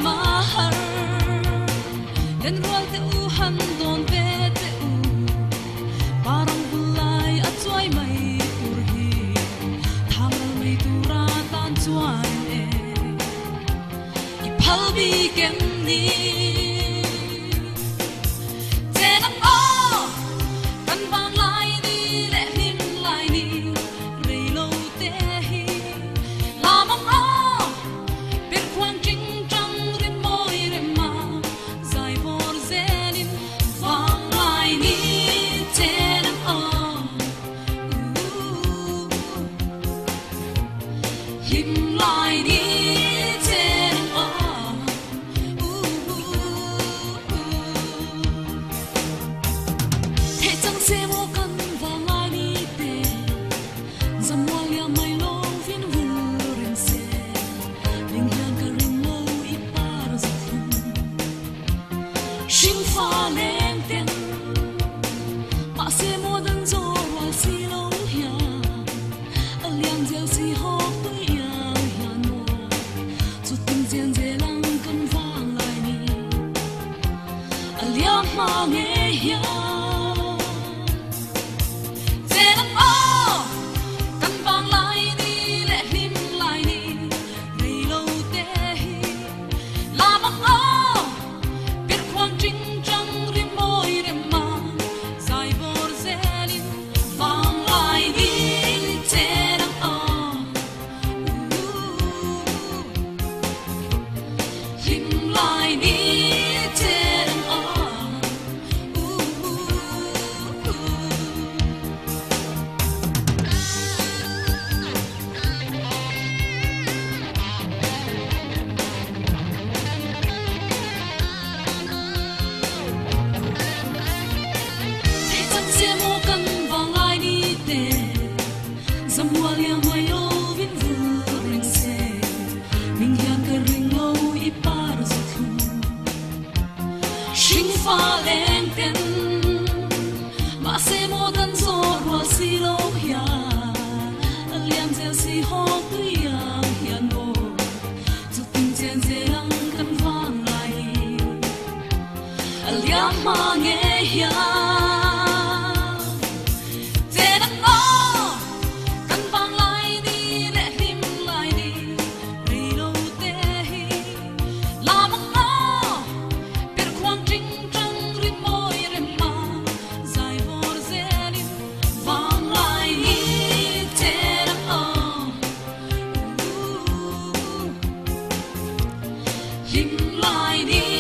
mahar dan rual te u han don pe te u parang bulai at suai mai turhi thangal mai tura tan chuan e ipal bi kem ni tenam o kan bang lai ni le him lai ni reilo te hi lamang o per kwang jing him lai đi trên thế chẳng sẽ mua căn và lai đi tê dầm hoa lia mai lo viên vùng ren se linh hang cả rin lâu ít par giấc thum sinh pha lên tên mà sẽ mua đơn gió hoa si lâu hia aliang gieo si ho ma nghe ya tenam o kan bang lai ni le him lai ni reilo te hi lamang o bir kwang jing jang rim moi rem ma zai bor zelin bang lai ni tenam o him lai ni dầm hoa lia mai lo vin vu ring se ning yang ka ring lo I par giấc thum sinh pha lên tên mà se mo dan zo ro si lo hia aliam zel si ho tu ya hian bo zu tin chen ze lang kan vang lai aliam ma nge hia him lai đi